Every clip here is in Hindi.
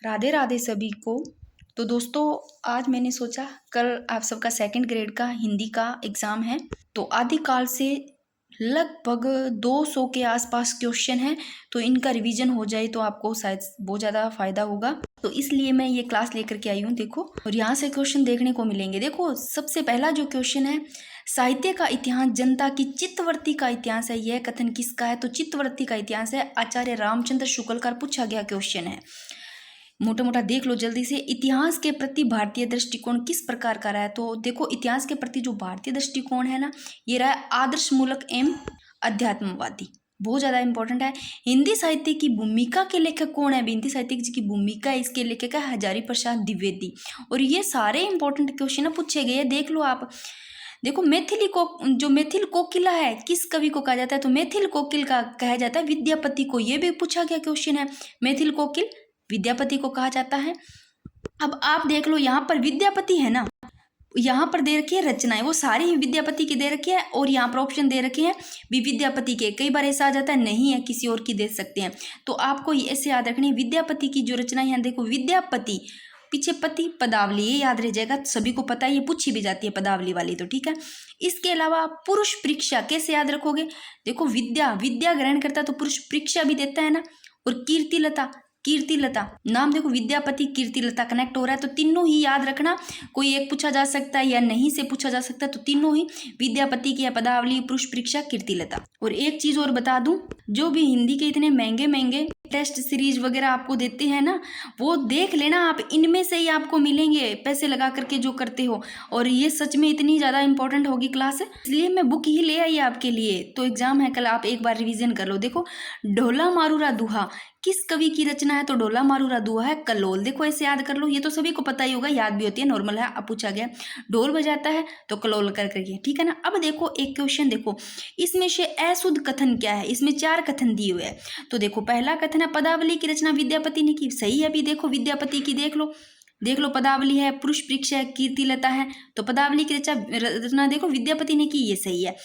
राधे राधे सभी को। तो दोस्तों, आज मैंने सोचा कल आप सबका सेकंड ग्रेड का हिंदी का एग्ज़ाम है, तो आदिकाल से लगभग 200 के आसपास क्वेश्चन है, तो इनका रिवीजन हो जाए तो आपको शायद बहुत ज़्यादा फायदा होगा। तो इसलिए मैं ये क्लास लेकर के आई हूँ। देखो, और यहाँ से क्वेश्चन देखने को मिलेंगे। देखो, सबसे पहला जो क्वेश्चन है, साहित्य का इतिहास जनता की चित्तवृत्ति का इतिहास है। यह कथन किसका है? तो चित्तवृत्ति का इतिहास है, आचार्य रामचंद्र शुक्ल का पूछा गया क्वेश्चन है। मोटा मोटा देख लो जल्दी से। इतिहास के प्रति भारतीय दृष्टिकोण किस प्रकार का रहा है? तो देखो, इतिहास के प्रति जो भारतीय दृष्टिकोण है ना, ये रहा है आदर्शमूलक एवं अध्यात्मवादी। बहुत ज़्यादा इंपॉर्टेंट है। हिंदी साहित्य की भूमिका के लेखक कौन है? हिंदी साहित्य की भूमिका है, इसके लेखक है हजारी प्रसाद द्विवेदी। और ये सारे इंपॉर्टेंट क्वेश्चन पूछे गए हैं, देख लो आप। देखो, मैथिली को जो मैथिल कोकिला है, किस कवि को कहा जाता है? तो मैथिल कोकिल का कहा जाता है विद्यापति को। ये भी पूछा गया क्वेश्चन है। मैथिल कोकिल विद्यापति को कहा जाता है। अब आप देख लो, यहाँ पर विद्यापति है ना, यहाँ पर दे रखी है रचनाएं, वो सारी ही विद्यापति की दे रखी है। और यहाँ पर ऑप्शन दे रखे हैं भी विद्यापति के। कई बार ऐसा आ जाता है नहीं है, किसी और की दे सकते हैं। तो आपको ऐसे याद रखनी है, विद्यापति की जो रचनाएं हैं। देखो, विद्यापति पीछे पति पदावली, ये याद रह जाएगा, सभी को पता है, ये पूछी भी जाती है पदावली वाली, तो ठीक है। इसके अलावा पुरुष परीक्षा कैसे याद रखोगे? देखो, विद्या ग्रहण करता है तो पुरुष परीक्षा भी देता है ना। और कीर्तिलता नाम देखो, विद्यापति कीर्तिलता कनेक्ट हो रहा है, तो तीनों ही याद रखना। कोई एक पूछा जा सकता है या नहीं से पूछा जा सकता है, तो तीनों ही विद्यापति की पदावली, पुरुष परीक्षा, कीर्तिलता। और एक चीज और बता दूं, जो भी हिंदी के इतने महंगे महंगे टेस्ट सीरीज वगैरह आपको देते हैं ना, वो देख लेना आप, इनमें से ही आपको मिलेंगे पैसे लगा करके जो करते हो। और ये सच में इतनी ज़्यादा इंपॉर्टेंट होगी क्लास, इसलिए मैं बुक ही ले आई आपके लिए। तो एग्जाम है कल, आप एक बार रिवीजन कर लो। देखो, ढोला मारूरा दुहा किस कवि की रचना है? तो ढोला मारूरा दुहा है कलोल। देखो, ऐसे याद कर लो, ये तो सभी को पता ही होगा, याद भी होती है, नॉर्मल है। अब पूछा गया ढोल बजाता है तो कलोल कर करके, ठीक है ना। अब देखो एक क्वेश्चन, देखो इसमें से अशुद्ध कथन क्या है? इसमें 4 कथन दिए हुए हैं। तो देखो, पहला कथन है पदावली की रचना विद्यापति ने की, सही है। अभी देखो, विद्यापति की देख लो, पदावली है, पुरुष परीक्षा है, कीर्तिलता है, तो पदावली की रचना देखो विद्यापति ने की, ये सही है।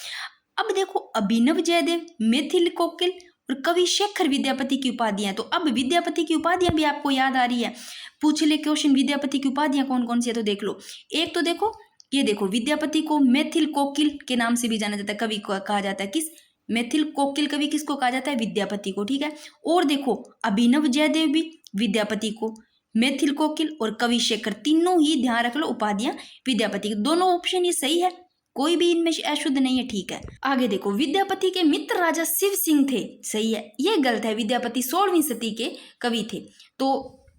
अब देखो, अभिनव जयदेव, मैथिल कोकिल और कवि शेखर विद्यापति की उपाधियां। तो अब विद्यापति की उपाधियां भी आपको याद आ रही है, पूछ ले क्वेश्चन, विद्यापति की उपाधियां कौन कौन सी है? तो देख लो, एक तो देखो, ये देखो, विद्यापति को मैथिल कोकिल के नाम से भी जाना जाता है, कवि को कहा जाता है। किस? मैथिल कोकिल कवि किसको कहा जाता है? विद्यापति को, ठीक है। और देखो, अभिनव जयदेव भी विद्यापति को, मैथिल कोकिल और कवि शेखर, तीनों ही ध्यान रख लो उपाधियां विद्यापति की। दोनों ऑप्शन ये सही है, कोई भी इनमें अशुद्ध नहीं है, ठीक है। आगे देखो, विद्यापति के मित्र राजा शिव सिंह थे, सही है। ये गलत है, विद्यापति 16वीं सदी के कवि थे। तो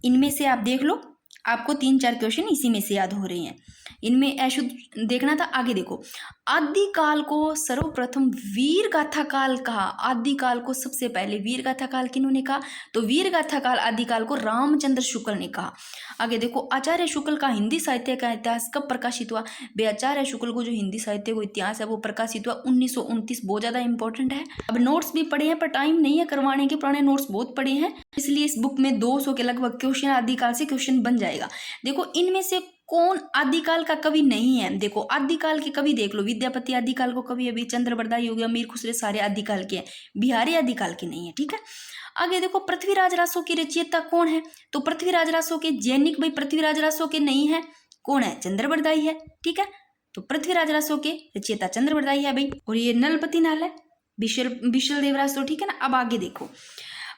इनमें से आप देख लो, आपको 3-4 क्वेश्चन इसी में से याद हो रहे हैं, इनमें अशुद्ध देखना था। आगे देखो, आदिकाल को सर्वप्रथम वीर गाथा काल कहा। आदिकाल को सबसे पहले वीर गाथा काल किन्होंने कहा? तो वीर गाथा काल आदिकाल को रामचंद्र शुक्ल ने कहा। आगे देखो, आचार्य शुक्ल का हिंदी साहित्य का इतिहास कब प्रकाशित हुआ? आचार्य शुक्ल को जो हिंदी साहित्य को इतिहास है वो प्रकाशित हुआ 1929। बहुत ज़्यादा इंपॉर्टेंट है। अब नोट्स भी पढ़े हैं पर टाइम नहीं है करवाने के, पुराने नोट्स बहुत पढ़े हैं, इसलिए इस बुक में 200 के लगभग क्वेश्चन आदिकाल से क्वेश्चन बन जाएगा। देखो, इनमें से कौन आदिकाल का कवि नहीं है? देखो, आदिकाल के कवि देख लो, विद्यापति आदिकाल को कवि, अभी चंद्र बरदाई हो गया, मीर खुसरे, सारे आदिकाल के हैं, बिहारी आदिकाल के नहीं है, ठीक है। आगे देखो, पृथ्वीराज रासो की रचयिता कौन है? तो पृथ्वीराज रासो के जैनिक भाई पृथ्वीराज रासो के नहीं है, कौन है? चंद्र बरदाई है, ठीक है। तो पृथ्वीराज रासो के रचयिता चंद्र बरदाई है भाई। और ये नलपति नाल है, विशल देव रासो, ठीक है ना। अब आगे देखो,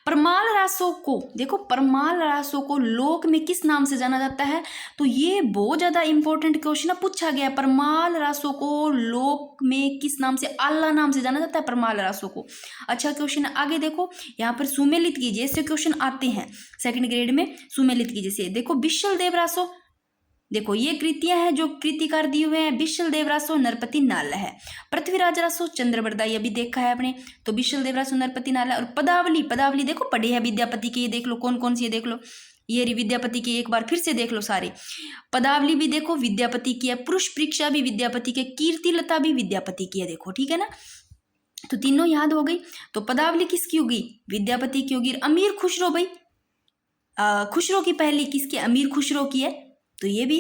परमाल रासो को, देखो परमाल रासो को लोक में किस नाम से जाना जाता है? तो ये बहुत ज्यादा इंपॉर्टेंट क्वेश्चन है, पूछा गया। परमाल रासो को लोक में किस नाम से? आल्ला नाम से जाना जाता है परमाल रासो को। अच्छा क्वेश्चन है। आगे देखो, यहाँ पर सुमेलित की जैसे क्वेश्चन आते हैं सेकंड ग्रेड में, सुमेलित की जैसे। देखो, विशल देव रासो, देखो ये कृतियां हैं जो कृतिकार दिए हुए हैं, विशल देव रासो, नरपति नाल है। पृथ्वीराज रासो, चंद्र बरदाई अभी देखा है आपने, तो विशल देव रासो, नरपति नाल है। और पदावली देखो पढ़े है विद्यापति की, ये देख लो कौन कौन सी है, देख लो ये विद्यापति की, एक बार फिर से देख लो सारे। पदावली भी देखो विद्यापति की है, पुरुष परीक्षा भी विद्यापति की, कीर्तिलता भी विद्यापति की है, देखो ठीक है ना। तो तीनों याद हो गई। तो पदावली किसकी होगी? विद्यापति की होगी। अमीर खुसरो भाई, खुसरो की पहली किसकी? अमीर खुसरो की है। तो ये भी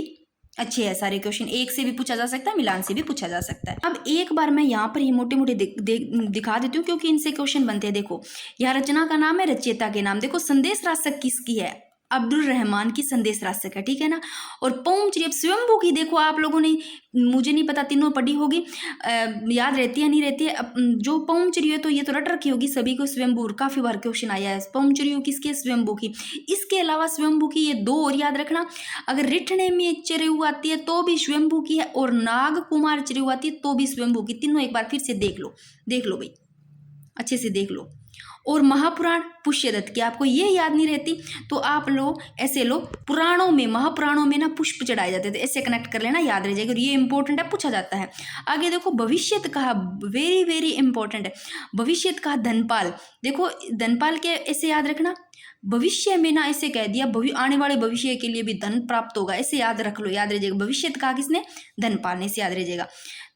अच्छे है सारे क्वेश्चन, एक से भी पूछा जा सकता है, मिलान से भी पूछा जा सकता है। अब एक बार मैं यहाँ पर ये मोटे मोटे दिखा देती हूँ क्योंकि इनसे क्वेश्चन बनते हैं। देखो, यहाँ रचना का नाम है, रचयिता के नाम देखो। संदेश रासक किसकी है? अब्दुल रहमान की संदेश राशक है, ठीक है ना। और पौंचरी, अब स्वयंभू की देखो आप लोगों ने, मुझे नहीं पता तीनों पढ़ी होगी, याद रहती है नहीं रहती है। अब जो पौंचरी है तो ये तो रट रखी होगी सभी को, स्वयंभू काफी बार क्वेश्चन आया है। पौंचरी किसकी है? स्वयंभू की। इसके अलावा स्वयंभू की ये दो और याद रखना, अगर रिठने में चरेऊ आती है तो भी स्वयंभू की है, और नाग कुमार चरेऊ आती है तो भी स्वयंभू की। तीनों एक बार फिर से देख लो भाई, अच्छे से देख लो। और महापुराण पुष्यदत्त की, आपको ये याद नहीं रहती तो आप लोग ऐसे लो, पुराणों में, महापुराणों में ना पुष्प चढ़ाए जाते थे, ऐसे कनेक्ट कर लेना, याद रह जाएगा। और ये इंपॉर्टेंट है, पूछा जाता है। आगे देखो भविष्यत कहा, वेरी वेरी इंपॉर्टेंट है। भविष्यत कहा धनपाल, देखो धनपाल के ऐसे याद रखना, भविष्य में ना ऐसे कह दिया, आने वाले भविष्य के लिए भी धन प्राप्त होगा, ऐसे याद रख लो, याद रह जाएगा। भविष्यत कहा किसने? धनपाल ने, ऐसे याद रह जाएगा।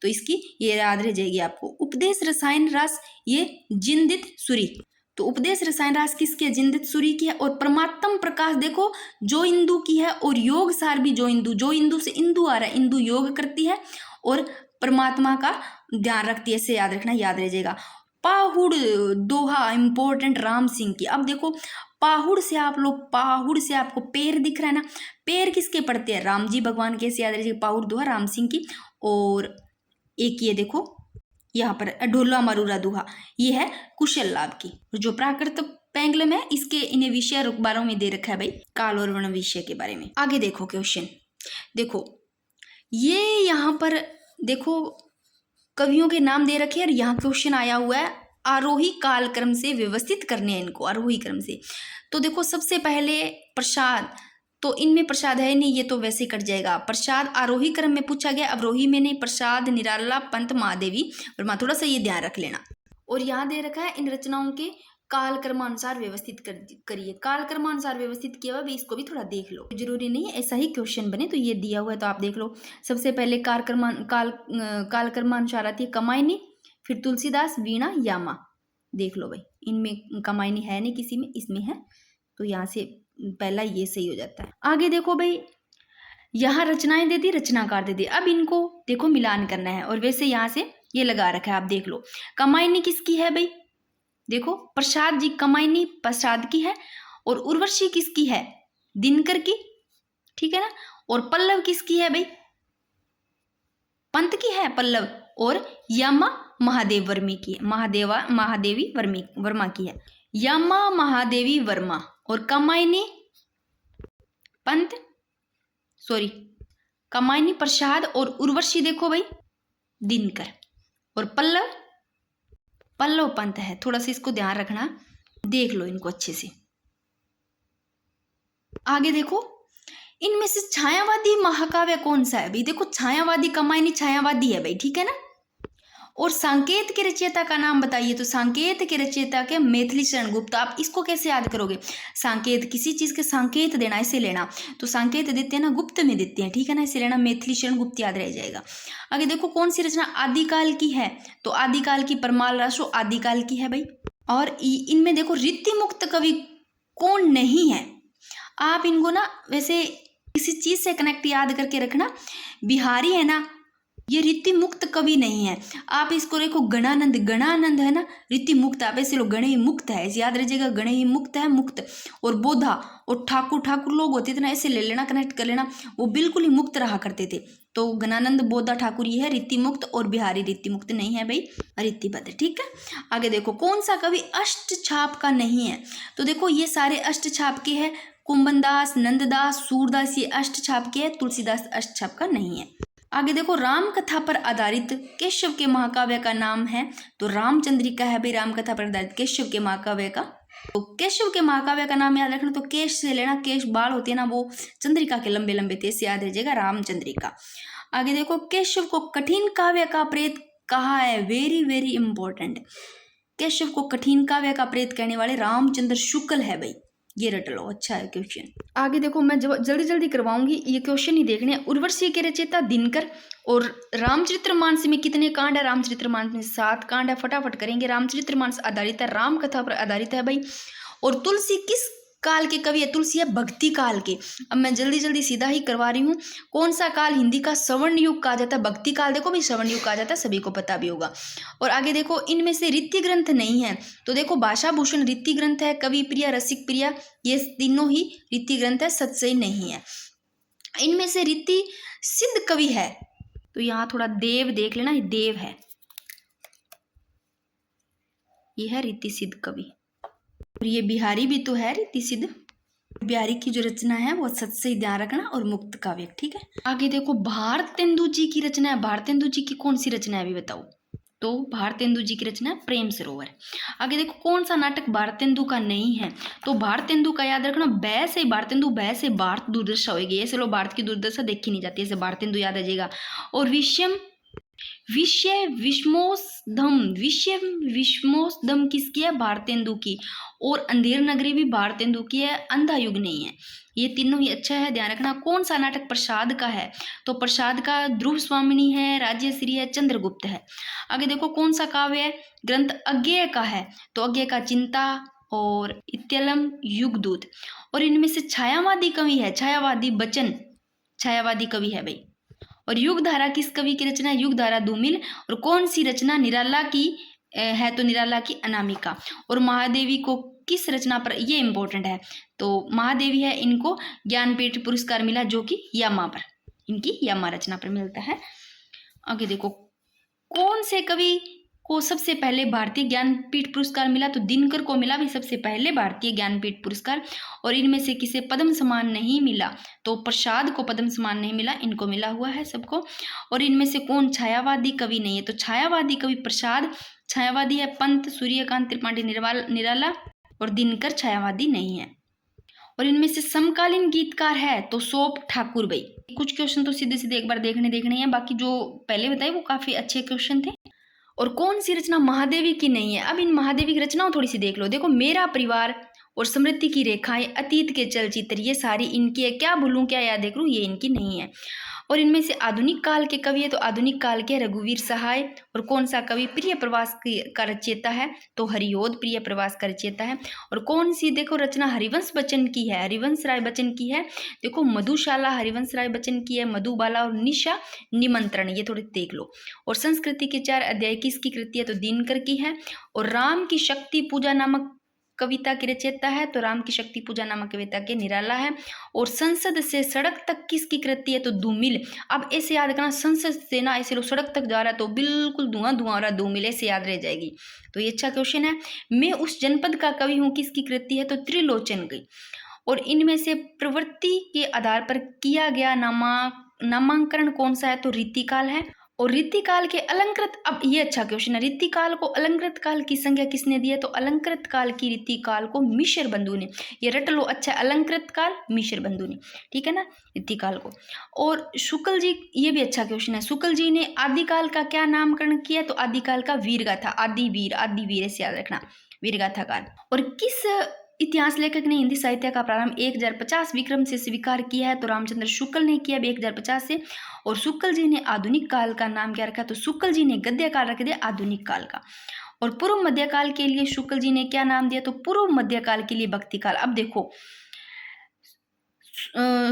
तो इसकी ये याद रह जाएगी आपको। उपदेश रसायन रास, ये जिंदित सूरी, तो उपदेश रसायन रास किसकी है? जिंदित सूरी की है। और परमात्म प्रकाश देखो जो इंदु की है, और योग सार भी जो इंदु से इंदु आ रहा है, इंदु योग करती है और परमात्मा का ध्यान रखती है, ऐसे याद रखना, याद रह जाएगा। पाहुड़ दोहा इंपॉर्टेंट राम सिंह की। अब देखो पाहुड़ से आपको पैर दिख रहा है ना, पैर किसके पड़ते हैं? राम जी भगवान के, ऐसे याद रह जाएगा। पाहुड़ दोहा राम सिंह की। और एक ये देखो यहाँ पर ढोला मरूरा दोहा, ये है कुशल लाभ की। जो प्राकृत पेंगलम है, इसके इन्हें विषय रुकबारों में दे रखा है भाई, काल और वर्ण विषय के बारे में। आगे देखो क्वेश्चन, देखो ये यहाँ पर देखो कवियों के नाम दे रखे हैं, और यहाँ क्वेश्चन आया हुआ है आरोही काल क्रम से व्यवस्थित करने हैं इनको, आरोही क्रम से। तो देखो सबसे पहले प्रसाद, तो इनमें प्रसाद है नहीं, ये तो वैसे कट जाएगा। प्रसाद आरोही क्रम में पूछा गया, अवरोही में नहीं। प्रसाद, निराला, पंत, महादेवी वर्मा, थोड़ा सा ये ध्यान रख लेना। और यहाँ दे रखा है इन रचनाओं के काल क्रमानुसार व्यवस्थित करिए। काल क्रमानुसार व्यवस्थित किया हुआ भी, इसको भी थोड़ा देख लो, जरूरी नहीं है ऐसा ही क्वेश्चन बने, तो ये दिया हुआ है तो आप देख लो। सबसे पहले काल क्रमानुसार आती है कमायनी, फिर तुलसीदास, वीणा, यामा, देख लो भाई। इनमें कमायनी है नहीं किसी में, इसमें है, तो यहाँ से पहला ये सही हो जाता है। आगे देखो भाई, यहाँ रचनाएं दे दी, रचनाकार दे दी, अब इनको देखो मिलान करना है, और वैसे यहाँ से ये लगा रखा है, आप देख लो। कमायनी किसकी है भाई? देखो प्रसाद जी, कमायनी प्रसाद की है। और उर्वशी किसकी है? दिनकर की, ठीक है ना। और पल्लव किसकी है भाई? पंत की है पल्लव। और यामा महादेव वर्मी की है, महादेवी वर्मा की है, यामा महादेवी वर्मा। और कमायनी पंत, सॉरी कमायनी प्रसाद, और उर्वशी देखो भाई दिनकर। और पल्लव पंत है, थोड़ा सा इसको ध्यान रखना, देख लो इनको अच्छे से। आगे देखो इनमें से छायावादी महाकाव्य कौन सा है भाई? देखो छायावादी, कमायनी छायावादी है भाई, ठीक है ना। और सांकेत के रचयिता का नाम बताइए, तो सांकेत के रचयिता के मैथिली शरण गुप्त। आप इसको कैसे याद करोगे? सांकेत, किसी चीज के सांकेत देना, ऐसे लेना, तो सांकेत देते हैं ना, गुप्त में देते हैं, ठीक है ना, ऐसे लेना, मैथिली शरण गुप्त याद रह जाएगा। आगे देखो कौन सी रचना आदिकाल की है? तो आदिकाल की परमाल रासो आदिकाल की है भाई। और इनमें देखो रीति मुक्त कवि कौन नहीं है? आप इनको ना वैसे किसी चीज से कनेक्ट याद करके रखना। बिहारी है ना, ये रीति मुक्त कवि नहीं है। आप इसको देखो गणानंद है ना, रीति मुक्त, आप ऐसे लोग गणे ही मुक्त है, ऐसे याद रहिएगा, गणे ही मुक्त है, मुक्त। और बोधा और ठाकुर लोग होते थे ना, ऐसे ले लेना, कनेक्ट कर लेना, वो बिल्कुल ही मुक्त रहा करते थे। तो गणानंद, बोधा, ठाकुर ये है रीति मुक्त, और बिहारी रीति मुक्त नहीं है भाई, रीतिबद्ध, ठीक है। आगे देखो कौन सा कवि अष्ट छाप का नहीं है? तो देखो ये सारे अष्ट छाप के हैं, कुंभनदास, नंददास, सूरदास, ये अष्ट छाप के है, तुलसीदास अष्ट छाप का नहीं है। आगे देखो राम कथा पर आधारित केशव के महाकाव्य का नाम है, तो रामचंद्रिका है भाई, राम कथा पर आधारित केशव के महाकाव्य का। तो केशव के महाकाव्य का नाम याद रखना, तो केश से लेना, केश बाल होते हैं ना, वो चंद्रिका के लंबे लंबे थे, इससे याद रह जाएगा रामचंद्रिका। आगे देखो केशव को कठिन काव्य का प्रेत कहा है, वेरी वेरी इंपॉर्टेंट। केशव को कठिन काव्य का प्रेत कहने वाले रामचंद्र शुक्ल है भाई, ये रट लो, अच्छा है क्वेश्चन। आगे देखो मैं जल्दी जल्दी करवाऊंगी, ये क्वेश्चन ही देखने हैं। उर्वशी के रचयिता दिनकर। और रामचरितमानस में कितने कांड है? रामचरितमानस में 7 कांड है, फटाफट करेंगे। रामचरितमानस आधारित है, राम कथा पर आधारित है भाई। और तुलसी किस काल के कवि है, तुलसी है भक्ति काल के। अब मैं जल्दी जल्दी सीधा ही करवा रही हूँ। कौन सा काल हिंदी का स्वर्ण युग कहा जाता है? भक्ति काल देखो भाई स्वर्ण युग कहा जाता है, सभी को पता भी होगा। और आगे देखो इनमें से रीति ग्रंथ नहीं है, तो देखो भाषा भूषण रीति ग्रंथ है, कवि प्रिया रसिक प्रिया ये तीनों ही रीति ग्रंथ है, सत्सई नहीं है। इनमें से रीति सिद्ध कवि है, तो यहाँ थोड़ा देव देख लेना, ये देव है, ये है रीति सिद्ध कवि। और ये बिहारी भी तो है रीति सिद्ध। बिहारी की जो रचना है वो सत्सई ध्यान रखना और मुक्त काव्य, ठीक है। आगे देखो भारतेंदु जी की रचना है, भारतेंदु जी की कौन सी रचना है अभी बताओ? तो भारतेंदु जी की रचना है प्रेम सरोवर। आगे देखो कौन सा नाटक भारतेंदु का नहीं है? तो भारतेंदु का याद रखना बै से भारतेंदु, बै से भारत दुर्दशा होगी, ऐसे लोग भारत की दुर्दशा देखी नहीं जाती, ऐसे भारतेंदु याद आ जाएगा। और विषय विषमोत्सधम किसकी है? भारतेंदु की। और अंधेर नगरी भी भारतेंदु की है, अंधा युग नहीं है। ये तीनों ही अच्छा है, ध्यान रखना। कौन सा नाटक प्रसाद का है? तो प्रसाद का ध्रुव स्वामिनी है, राज्यश्री है, चंद्रगुप्त है। आगे देखो कौन सा काव्य है? ग्रंथ अज्ञेय का है, तो अज्ञेय का चिंता और इत्यलम युगदूत। और इनमें से छायावादी कवि है, छायावादी बचन छायावादी कवि है भाई। और युगधारा किस कवि की रचना है? युगधारा धूमिल। और कौन सी रचना निराला की है? तो निराला की अनामिका। और महादेवी को किस रचना पर, ये इंपॉर्टेंट है, तो महादेवी है, इनको ज्ञानपीठ पुरस्कार मिला जो कि यमा पर, इनकी यमा रचना पर मिलता है। आगे देखो कौन से कवि को सबसे पहले भारतीय ज्ञानपीठ पुरस्कार मिला? तो दिनकर को मिला भी सबसे पहले भारतीय ज्ञानपीठ पुरस्कार। और इनमें से किसे पद्म सम्मान नहीं मिला? तो प्रसाद को पद्म सम्मान नहीं मिला, इनको मिला हुआ है सबको। और इनमें से कौन छायावादी कवि नहीं है? तो छायावादी कवि प्रसाद छायावादी है, पंत सूर्यकांत त्रिपाठी निराला और दिनकर छायावादी नहीं है। और इनमें से समकालीन गीतकार है तो सोप ठाकुर भाई। कुछ क्वेश्चन तो सीधे सीधे एक बार देखने हैं, बाकी जो पहले बताए वो काफी अच्छे क्वेश्चन थे। और कौन सी रचना महादेवी की नहीं है? अब इन महादेवी की रचनाओं थोड़ी सी देख लो। देखो मेरा परिवार और स्मृति की रेखाएं, अतीत के चलचित्र, ये सारी इनकी है। क्या भूलूं क्या याद करूं, ये इनकी नहीं है। और इनमें से आधुनिक काल के कवि है, तो आधुनिक काल के रघुवीर सहाय। और कौन सा कवि प्रिय प्रवास का रचयिता है? तो हरिओद प्रिय प्रवास का रचयिता है। और कौन सी देखो रचना हरिवंश बच्चन की है? हरिवंश राय बच्चन की है। देखो मधुशाला हरिवंश राय बच्चन की है, मधुबाला और निशा निमंत्रण, ये थोड़े देख लो। और संस्कृति के 4 अध्याय किसकी कृति है? तो दिनकर की है। और राम की शक्ति पूजा नामक कविता की रचयिता है, तो राम की शक्ति पूजा नामक कविता के निराला है। और संसद से सड़क तक किसकी कृति है? तो धूमिल। अब ऐसे याद रखना, संसद से ना ऐसे लोग सड़क तक जा रहा है तो बिल्कुल धुआं धुआं हो रहा, धूमिल, ऐसे याद रह जाएगी। तो ये अच्छा क्वेश्चन है। मैं उस जनपद का कवि हूँ किसकी कृति है? तो त्रिलोचन की। और इनमें से प्रवृत्ति के आधार पर किया गया नामांकन कौन सा है? तो रीतिकाल है। और रीतिकाल के अलंकृत, अब ये अच्छा क्वेश्चन है, रीतिकाल को अलंकृत काल की संज्ञा किसने दी है? तो अलंकृत काल की रीतिकाल को मिश्र बंधु ने, ये रट लो, अच्छा अलंकृत काल मिश्र बंधु ने, ठीक है ना, रीतिकाल को। और शुक्ल जी, ये भी अच्छा क्वेश्चन है, शुक्ल जी ने आदिकाल का क्या नामकरण किया? तो आदिकाल का वीरगाथा, आदि वीर ऐसे याद रखना, वीरगाथा काल। और किस इतिहास लेखक ने हिंदी साहित्य का प्रारंभ 1050 विक्रम से स्वीकार किया है? तो रामचंद्र शुक्ल ने किया 1050 से। और शुक्ल जी ने आधुनिक काल का नाम क्या रखा? तो शुक्ल जी ने गद्य काल रख दिया आधुनिक काल का। और पूर्व मध्यकाल के लिए शुक्ल जी ने क्या नाम दिया? तो पूर्व मध्यकाल के लिए भक्ति काल। अब देखो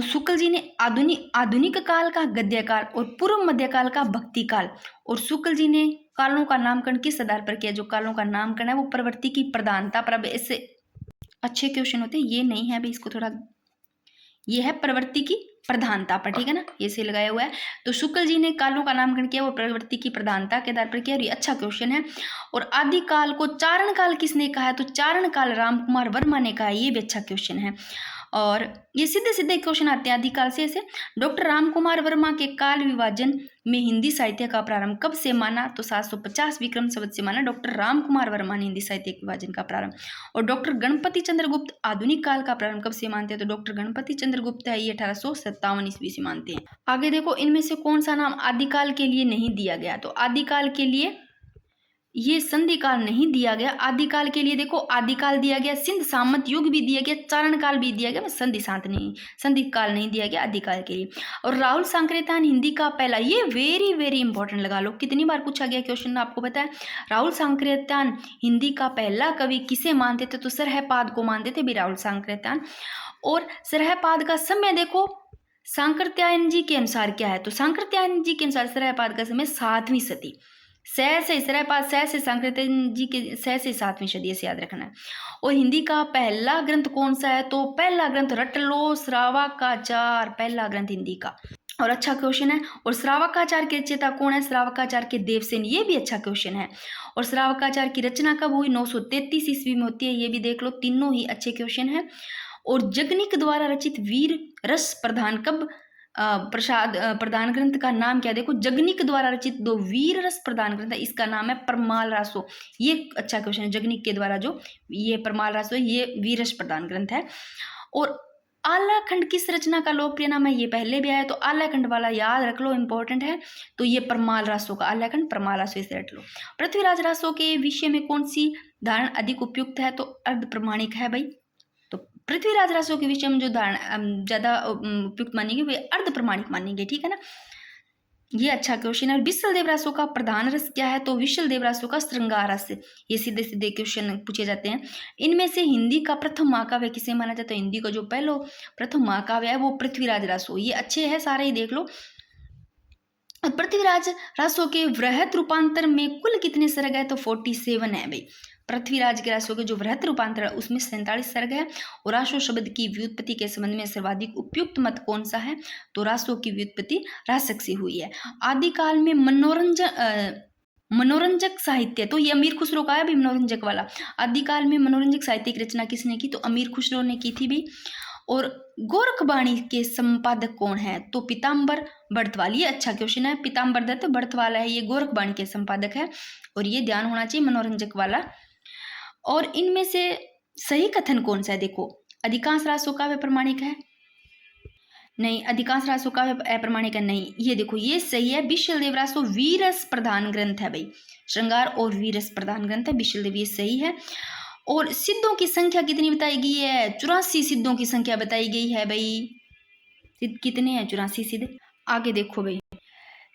शुक्ल जी ने आधुनिक काल का गद्य काल और पूर्व मध्यकाल का भक्ति काल। और शुक्ल जी ने कालों का नामकरण किस आधार पर किया? जो कालों का नामकरण है वो प्रवृत्ति की प्रधानता पर। अब इससे अच्छे क्वेश्चन होते हैं, ये नहीं है अभी, इसको थोड़ा, ये है प्रवृत्ति की प्रधानता पर, ठीक है ना, ये से लगाया हुआ है। तो शुक्ल जी ने कालों का नामकरण किया वो प्रवृत्ति की प्रधानता के आधार पर किया, और ये अच्छा क्वेश्चन है। और आदि काल को चारण काल किसने कहा है? तो चारण काल राम कुमार वर्मा ने कहा है, ये भी अच्छा क्वेश्चन है। और ये सीधे सीधे क्वेश्चन आते हैं आदिकाल से। ऐसे डॉक्टर राम कुमार वर्मा के काल विभाजन में हिंदी साहित्य का प्रारंभ कब से माना? तो 750 विक्रम संवत से माना डॉक्टर राम कुमार वर्मा ने हिंदी साहित्य के विभाजन का प्रारंभ। और डॉक्टर गणपति चंद्र गुप्त आधुनिक काल का प्रारंभ कब से मानते हैं? तो डॉक्टर गणपति चंद्र गुप्त है, ये 1857 ईस्वी से मानते हैं। आगे देखो इनमें से कौन सा नाम आदिकाल के लिए नहीं दिया गया? तो आदिकाल के लिए ये संधि काल नहीं दिया गया। आदिकाल के लिए देखो आदिकाल दिया गया, सिंध सामंत युग भी दिया गया, चारण काल भी दिया गया, बस संधि काल नहीं दिया गया आदिकाल के लिए। और राहुल सांकृत्यायन हिंदी का पहला, ये वेरी वेरी इंपॉर्टेंट लगा लो, कितनी बार पूछा गया क्वेश्चन आपको पता है। राहुल सांकृत्यायन हिंदी का पहला कवि किसे मानते थे, तो सरहपाद को मानते थे भी राहुल सांकृत्यायन। और सरहपाद का समय देखो सांकृत्यायन जी के अनुसार क्या है, तो सांकृत्यायन जी के अनुसार सरहपाद का समय 7वीं सदी, सरहपाद से सांकृत्यायन जी के से 7वीं सदी, से याद रखना है। और हिंदी का पहला ग्रंथ कौन सा है, तो पहला ग्रंथ रट लो श्रावकाचार, पहला ग्रंथ हिंदी का। और अच्छा क्वेश्चन है। और श्रावकाचार के रचयिता कौन है, श्रावकाचार के देवसेन, ये भी अच्छा क्वेश्चन है। और श्रावकाचार की रचना कब हुई, 933 ईस्वी में होती है, ये भी देख लो, तीनों ही अच्छे क्वेश्चन है। और जगनिक द्वारा रचित वीर रस प्रधान कब प्रधान ग्रंथ का नाम क्या, देखो जगनिक द्वारा रचित 2 वीर रस प्रधान ग्रंथ है, इसका नाम है परमाल रासो, ये अच्छा क्वेश्चन है। जगनिक के द्वारा जो ये परमाल रासो, ये वीर रस प्रधान ग्रंथ है। और आलाखंड किस रचना का लोकप्रिय नाम है, ये पहले भी आया, तो आलाखंड वाला याद रख लो, इंपॉर्टेंट है। तो ये परमाल रासो का आलाखंड, परमाल रासो, इसे रट लो। पृथ्वीराज रासो के विषय में कौन सी धारण अधिक उपयुक्त है, तो अर्ध प्रमाणिक है भाई। तो पृथ्वीराज रासो के विषय में जो धारण ज्यादा उपयुक्त मानेंगे वे अर्ध प्रमाणिक मानेंगे, ठीक है ना, ये अच्छा क्वेश्चन है। विशल देव रासो का प्रधान रस क्या है, तो विशल देव रासो का श्रृंगार रस, ये सीधे सीधे क्वेश्चन पूछे जाते हैं। इनमें से हिंदी का प्रथम महाकाव्य किसे माना जाता है, हिंदी का जो पहला प्रथम महाकाव्य है वो पृथ्वीराज रासो, ये अच्छे हैं सारे ही देख लो। पृथ्वीराज रासो के वृहत रूपांतर में कुल कितने सर्ग है, तो 47 है भाई। पृथ्वीराज के रासो के जो वृहत रूपांतर है उसमें 47 सर्ग है। और रासो शब्द की व्युत्पत्ति के संबंध में सर्वाधिक उपयुक्त मत कौन सा है, तो रासो की व्युत्पत्ति रासक से हुई है। आदिकाल में मनोरंजक साहित्य, तो ये अमीर खुसरो का है भी मनोरंजक वाला। आदिकाल में मनोरंजक साहित्य की रचना किसने की, तो अमीर खुसरो ने की थी भी। और गोरखबाणी के संपादक कौन है, तो पीताम्बर बड़थवाल, ये अच्छा क्वेश्चन है। पीताम्बर दत्त बड़थवाल है, ये गोरखबाणी के संपादक है, और ये ध्यान होना चाहिए मनोरंजक वाला। और इनमें से सही कथन कौन सा है, देखो अधिकांश रासो काव्य प्रमाणिक है, नहीं, अधिकांश रासो काव्य अप्रमाणिक है, नहीं, ये देखो ये सही है। विशल देव रासो वीरस प्रधान ग्रंथ है भाई, श्रृंगार और वीरस प्रधान ग्रंथ है विशल देव, ये सही है। और सिद्धों की संख्या कितनी बताई गई है, 84 सिद्धों की संख्या बताई गई है भाई। सिद्ध कितने हैं, 84 सिद्ध। आगे देखो भाई,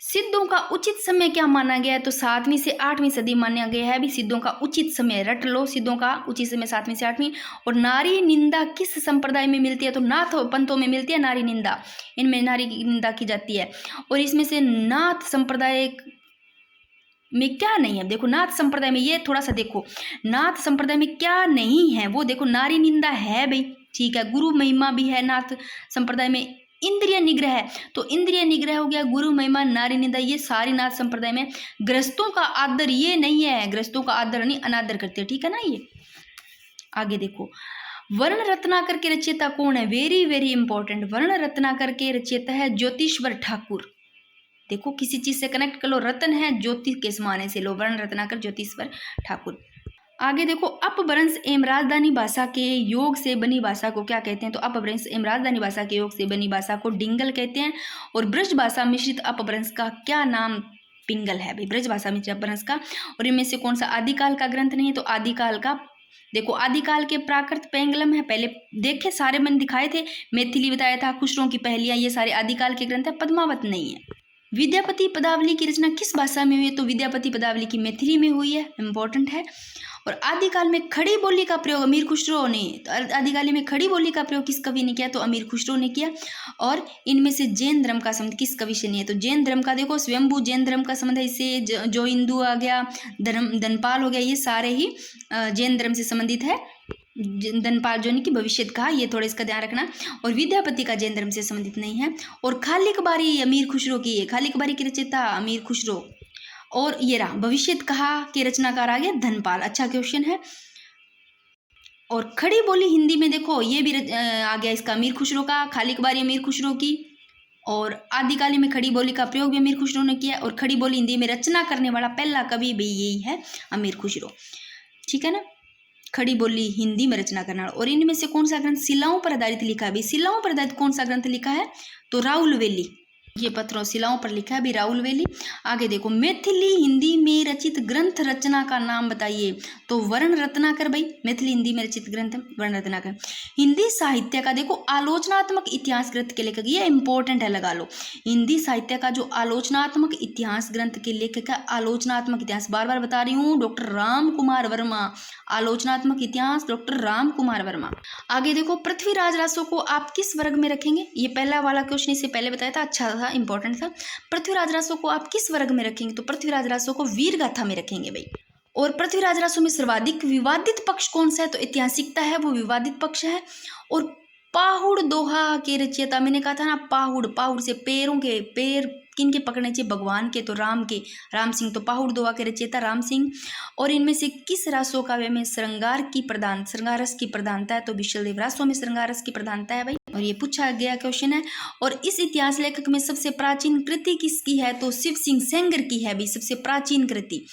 सिद्धों का उचित समय क्या माना गया है, तो 7वीं से 8वीं सदी माना गया है भी सिद्धों का उचित समय, रट लो सिद्धों का उचित समय 7वीं से 8वीं। और नारी निंदा किस संप्रदाय में मिलती है, तो नाथ पंथों में मिलती है नारी निंदा, इनमें नारी की निंदा की जाती है। और इसमें से नाथ संप्रदाय में क्या नहीं है, देखो नाथ संप्रदाय में, ये थोड़ा सा देखो नाथ संप्रदाय में क्या नहीं है, वो देखो नारी निंदा है भाई, ठीक है, गुरु महिमा भी है नाथ संप्रदाय में, इंद्रिय निग्रह है, तो इंद्रिय निग्रह हो गया, गुरु महिमा, नारी निंदा, ये सारी नाथ संप्रदाय में। ग्रस्तों का आदर ये नहीं है, ग्रस्तों का आदर नहीं, अनादर करते, ठीक है ना। ये आगे देखो, वर्ण रत्नाकर के रचयिता कौन है, वेरी वेरी इंपॉर्टेंट, वर्ण रत्नाकर के रचयिता है ज्योतिश्वर ठाकुर। देखो किसी चीज से कनेक्ट कर लो, रतन है ज्योति के समाने से लो, वर्ण रत्नाकर ज्योतिश्वर ठाकुर। आगे देखो, अपभ्रंश एवं राजधानी भाषा के योग से बनी भाषा को क्या कहते हैं, तो अपभ्रंश एवं राजधानी भाषा के योग से बनी भाषा को डिंगल कहते हैं। और ब्रज भाषा मिश्रित अपभ्रंश का क्या नाम, पिंगल है भाई, ब्रज भाषा मिश्रित अपभ्रंश का। और इनमें से कौन सा आदिकाल का ग्रंथ नहीं है, तो आदिकाल का, देखो आदिकाल के प्राकृत पेंगलम है, पहले देखे सारे मैंने दिखाए थे, मैथिली बताया था, खुसरों की पहलियां, ये सारे आदिकाल के ग्रंथ है, पद्मावत नहीं है। विद्यापति पदावली की रचना किस भाषा में हुई है, तो विद्यापति पदावली की मैथिली में हुई है, इंपॉर्टेंट है। और आदिकाल में खड़ी बोली का प्रयोग अमीर खुसरो ने, तो आदिकाल में खड़ी बोली का प्रयोग किस कवि ने किया, तो अमीर खुसरो ने किया। और इनमें से जैन धर्म का संबंध किस कवि से नहीं है, तो जैन धर्म का देखो स्वयंभू जैन धर्म का संबंध है इससे, जो हिंदू आ गया, धनपाल हो गया, ये सारे ही जैन धर्म से संबंधित है। धनपाल जो की भविष्य कहा, ये थोड़ा इसका ध्यान रखना। और विद्यापति का जैन धर्म से संबंधित नहीं है। और खालिक बारी अमीर खुसरो की है, खालिक बारी की रचयिता अमीर खुसरो। और ये रहा भविष्य कहा के रचनाकार आ गया धनपाल, अच्छा क्वेश्चन है। और खड़ी बोली हिंदी में देखो ये भी आ गया इसका अमीर खुसरो का, खालिक बारी अमीर खुसरो की। और आदिकाल में खड़ी बोली का प्रयोग भी अमीर खुसरो ने किया। और खड़ी बोली हिंदी में रचना करने वाला पहला कवि भी यही है, अमीर खुसरो, ठीक है ना। खड़ी बोली हिंदी में रचना करना। और इनमें से कौन सा ग्रंथ शिलाओं पर आधारित लिखा है, शिलाओं पर आधारित कौन सा ग्रंथ लिखा है, तो राहुल वेली, ये पत्थरों शिलाओं पर लिखा है भी राहुल वेली। आगे देखो, मैथिली हिंदी में रचित ग्रंथ रचना का नाम बताइए। तो वर्ण रत्नाकर भाई, मैथिली हिंदी में रचित ग्रंथ वर्ण रत्नाकर। हिंदी साहित्य का देखो आलोचनात्मक इतिहास ग्रंथ के लेखक, ये इंपॉर्टेंट है, लगा लो। हिंदी साहित्य का जो आलोचनात्मक इतिहास ग्रंथ के लेखक है, आलोचनात्मक इतिहास, बार बार बता रही हूँ, डॉक्टर राम कुमार वर्मा। आलोचनात्मक इतिहास डॉक्टर राम कुमार वर्मा। आगे देखो, पृथ्वीराज रासो को आप किस वर्ग में रखेंगे? ये पहला वाला क्वेश्चन इससे पहले बताया था, अच्छा था, इंपॉर्टेंट था। पृथ्वीराज रासो को आप किस वर्ग में रखेंगे? तो पृथ्वीराज रासो को वीर गाथा में रखेंगे भाई। और पृथ्वीराज रासो में सर्वाधिक विवादित पक्ष कौन सा है? तो ऐतिहासिकता है, वो विवादित पक्ष है। और पाहुड़ दोहा के रचयिता, मैंने कहा था ना, पाहुड़, पाहुड़ से पैरों के, पैर किन के पकड़ने चाहिए? भगवान के, तो राम के, राम सिंह। तो पाहुड़ दोहा के रचयिता राम सिंह। और इनमें से किस रासो काव्य में श्रृंगार रस की प्रधानता है? तो विशलदेव रासो में श्रृंगार रस की प्रधानता है भाई, और ये पूछा गया क्वेश्चन है। और इस इतिहास लेखक में सबसे प्राचीन कृति किसकी है? तो शिव सिंह सेंगर की है भाई, सबसे प्राचीन कृति।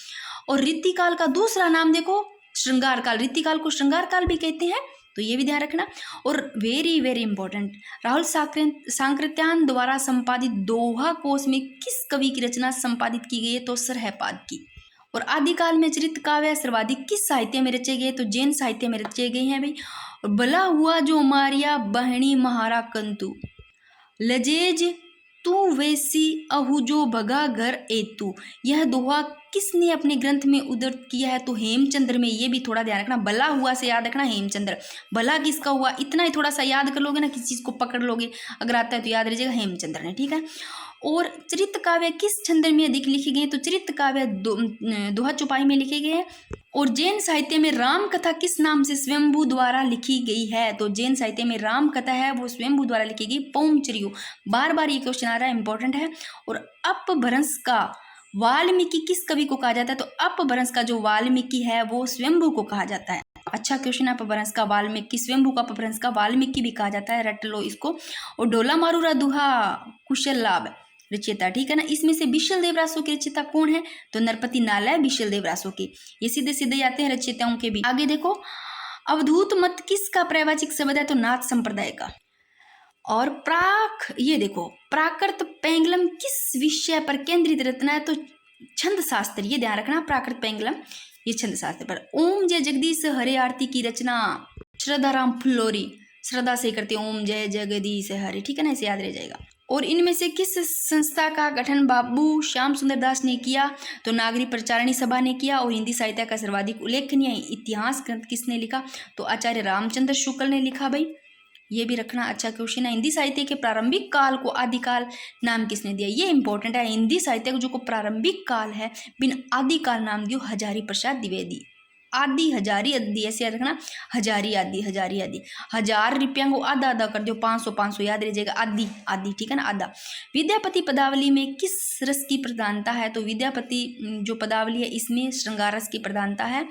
और रीतिकाल का दूसरा नाम देखो श्रृंगार काल, रीतिकाल को श्रृंगार काल भी कहते हैं, तो ये भी ध्यान रखना। और वेरी वेरी इंपॉर्टेंट, राहुल सांकृत्यान द्वारा संपादित दोहा कोश में किस कवि की रचना संपादित की गई है? तो सरहपाद की। और आदिकाल में चरित काव्य सर्वाधिक किस साहित्य में रचे गए? तो जैन साहित्य में रचे गए हैं भाई। और भला हुआ जो मारिया बहनी महारा कंतु, लजेज तू वैसी अहू जो भगा घर एतू, यह दोहा किसने अपने ग्रंथ में उद्धृत किया है? तो हेमचंद्र में। ये भी थोड़ा ध्यान रखना, भला हुआ से याद रखना हेमचंद्र। भला किसका हुआ, इतना ही थोड़ा सा याद कर लोगे ना, किसी चीज को पकड़ लोगे, अगर आता है तो याद रह जाएगा, हेमचंद्र ने, ठीक है। और चरित काव्य किस छंद में अधिक लिखे गए? तो चरित काव्य दोहा चौपाई में लिखे गए हैं। और जैन साहित्य में राम कथा किस नाम से स्वयंभू द्वारा लिखी गई है? तो जैन साहित्य में राम कथा है वो स्वयंभू द्वारा लिखी गई, पौमचरियो। बार बार ये क्वेश्चन आ रहा है, इंपॉर्टेंट है। और अपभ्रंश का वाल्मीकि किस कवि को कहा जाता है? तो अपभ्रंश का जो वाल्मीकि है वो स्वयंभू को कहा जाता है। अच्छा क्वेश्चन है, अपभ्रंश का वाल्मीकि, स्वयंभू का अपभ्रंश का वाल्मीकि भी कहा जाता है, रट लो इसको। और डोला मारूरा दुहा कुशल लाभ रचयिता, ठीक है ना। इसमें से विशलदेव रासो के रचयिता कौन है? तो नरपति नाला है विशलदेव रासो के। ये सीधे सीधे आते हैं रचयिताओं के भी। आगे देखो, अवधूत मत किसका पर्यायवाची शब्द है? तो नाथ संप्रदाय का। और ये देखो, प्राकृत पेंगलम किस विषय पर केंद्रित रचना है? तो छंद शास्त्र, ये ध्यान रखना, प्राकृत पेंगलम ये छंद शास्त्र पर। ओम जय जगदीश हरे आरती की रचना श्रद्धा राम फुल्लोरी, श्रद्धा से करते ओम जय जगदीश हरे, ठीक है ना, इसे याद रह जाएगा। और इनमें से किस संस्था का गठन बाबू श्याम सुंदर दास ने किया? तो नागरी प्रचारणी सभा ने किया। और हिंदी साहित्य का सर्वाधिक उल्लेखनीय इतिहास ग्रंथ किसने लिखा? तो आचार्य रामचंद्र शुक्ल ने लिखा भाई, ये भी रखना, अच्छा क्वेश्चन है। हिंदी साहित्य के प्रारंभिक काल को आदिकाल नाम किसने दिया? ये इंपॉर्टेंट है। हिंदी साहित्य का जो प्रारंभिक काल है, बिन आदिकाल नाम दियो हजारी प्रसाद द्विवेदी। आदि हजारी आदि ऐसे याद रखना, हजारी आदि, हजारी आदि। 1000 रुपया को आधा आधा कर दो, 500 500 याद रह जाएगा, आदि आदि, ठीक है ना, आधा। विद्यापति पदावली में किस रस की प्रधानता है? तो विद्यापति जो पदावली है इसमें श्रृंगार रस की प्रधानता है।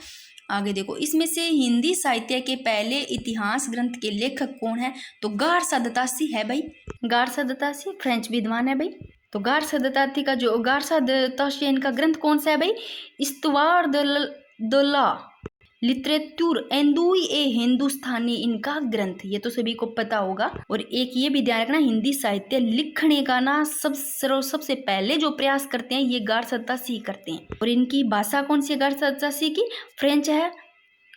आगे देखो, इसमें से हिंदी साहित्य के पहले इतिहास ग्रंथ के लेखक कौन है? तो गारसा दत्तासी है भाई, गारसा दत्तासी फ्रेंच विद्वान है भाई। तो गारसा दत्तासी का जो गारसा दत्तासी इनका ग्रंथ कौन सा है भाई? इस्तवार द ला लिटरेचर एंदुई ए हिंदुस्तानी, इनका ग्रंथ, ये तो सभी को पता होगा। और एक ये भी ध्यान रखना, हिंदी साहित्य लिखने का ना सबसे पहले जो प्रयास करते हैं ये गारसा दत्तासी करते हैं। और इनकी भाषा कौन सी है गारसा दत्तासी की? फ्रेंच है।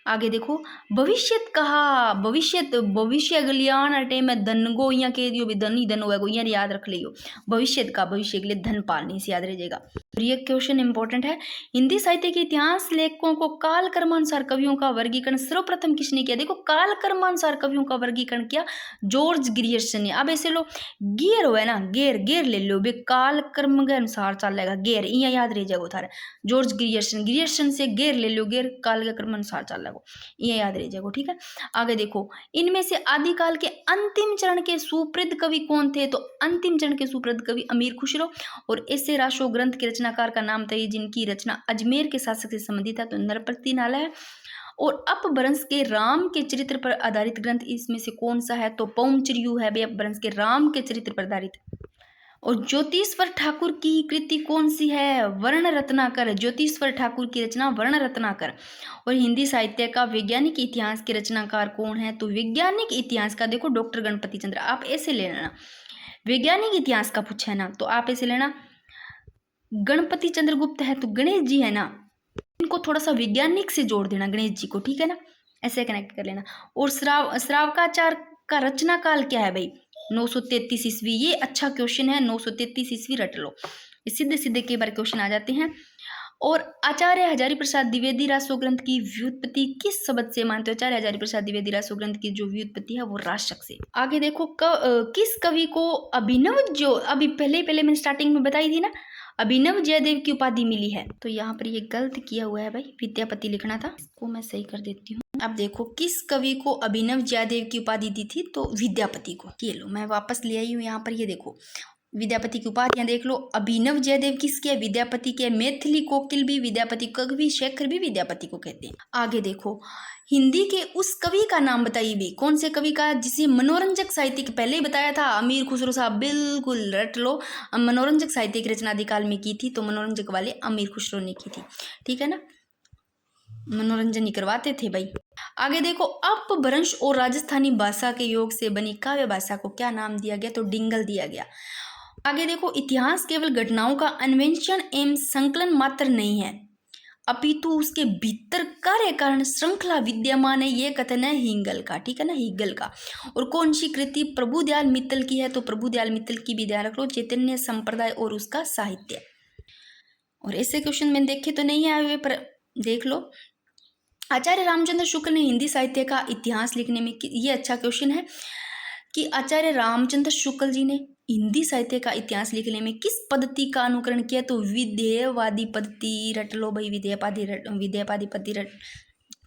आगे देखो, भविष्यत कहा, भविष्य गलियान अटे में धन गो, यहाँ के दियो भी धन ही धन होगा, यहाँ याद रख लियो, भविष्यत का, भविष्य के लिए धन पालने से याद रह जाएगा। तो ये क्वेश्चन इंपॉर्टेंट है। हिंदी साहित्य के इतिहास लेखकों को काल कर्मानुसार कवियों का वर्गीकरण सर्वप्रथम किसने किया? देखो, काल कर्मानुसार कवियों का वर्गीकरण किया जॉर्ज ग्रियर्सन ने। अब ऐसे लो, गेर हो है ना, गेर ले लो बे, काल कर्म के अनुसार चलेगा, गेर यहाँ याद रह जाएगा उतारे, जॉर्ज ग्रियर्सन से गेर ले लो, गेर काल के कर्म अनुसार चल रहा, ये याद रह जाएगा, ठीक है। आगे देखो, इनमें से आदिकाल के अंतिम चरण के सुप्रसिद्ध कवि कौन थे? तो अंतिम चरण के सुप्रसिद्ध कवि अमीर खुसरो। और ऐसे राशो ग्रंथ के रचनाकार का नाम था जिनकी रचना अजमेर के शासक से संबंधित है, तो नरपति नाला है। और अपभ्रंश के राम के चरित्र पर आधारित ग्रंथ इसमें से कौन सा है? तो पौमचरियो है भाई, अपभ्रंश के राम के चरित्र पर आधारित। और ज्योतिश्वर ठाकुर की कृति कौन सी है? वर्ण रत्नाकर, ज्योतिश्वर ठाकुर की रचना वर्ण रत्नाकर। और हिंदी साहित्य का वैज्ञानिक इतिहास के रचनाकार कौन है? तो वैज्ञानिक इतिहास का देखो डॉक्टर गणपति चंद्र, आप ऐसे ले लेना, वैज्ञानिक इतिहास का पूछा है ना, तो आप ऐसे लेना गणपति चंद्रगुप्त है तो गणेश जी है ना, इनको थोड़ा सा वैज्ञानिक से जोड़ देना गणेश जी को, ठीक है ना, ऐसे कनेक्ट कर लेना। और श्रावकाचार का रचना काल क्या है भाई, 933 ईस्वी। ये अच्छा क्वेश्चन है, 933 ईस्वी रट लो, सीधे सीधे कई बार क्वेश्चन आ जाते हैं। और आचार्य हजारी प्रसाद द्विवेदी रासो ग्रंथ की व्युत्पत्ति किस शब्द से मानते हो? आचार्य हजारी प्रसाद द्विवेदी रासो ग्रंथ की जो व्युत्पत्ति है वो राशक से। आगे देखो किस कवि को अभिनव, जो अभी पहले पहले मैंने स्टार्टिंग में बताई थी ना, अभिनव जयदेव की उपाधि मिली है, तो यहाँ पर ये गलत किया हुआ है भाई, विद्यापति लिखना था, इसको मैं सही कर देती हूँ। अब देखो किस कवि को अभिनव जयदेव की उपाधि दी थी, तो विद्यापति को। ये लो मैं वापस ले आई हूँ यहाँ पर, ये देखो विद्यापति की उपाधियां देख लो। अभिनव जयदेव किसके है? विद्यापति के। मैथिली कोकिल भी विद्यापति, कवि शेखर भी विद्यापति को कहते हैं। आगे देखो हिंदी के उस कवि का नाम बताइए भी, कौन से कवि का जिसे मनोरंजक साहित्य के, पहले ही बताया था अमीर खुसरो साहब, बिल्कुल रट लो। मनोरंजक साहित्य की रचना आदिकाल में की थी, तो मनोरंजक वाले अमीर खुसरो ने की थी, ठीक है ना, मनोरंजन ही करवाते थे भाई। आगे देखो अपभ्रंश और राजस्थानी भाषा के योग से बनी काव्य भाषा को क्या नाम दिया गया? तो डिंगल दिया गया। आगे देखो इतिहास केवल घटनाओं का अन्वेषण एवं संकलन मात्र नहीं है, अपितु उसके भीतर कार्य कारण श्रृंखला विद्यमान है, ये कथन है हिंगल का, ठीक है ना, हिगल का। और कौन सी कृति प्रभुदयाल मित्तल की है? तो प्रभुदयाल मित्तल की भी ध्यान रख लो, चैतन्य संप्रदाय और उसका साहित्य। और ऐसे क्वेश्चन मैंने देखे तो नहीं आए हुए, पर देख लो। आचार्य रामचंद्र शुक्ल ने हिंदी साहित्य का इतिहास लिखने में, ये अच्छा क्वेश्चन है कि आचार्य रामचंद्र शुक्ल जी ने हिंदी साहित्य का इतिहास लिखने में किस पद्धति का अनुकरण किया? तो विधेयवादी पद्धति रट लो भाई, विधेयवादी पद्धति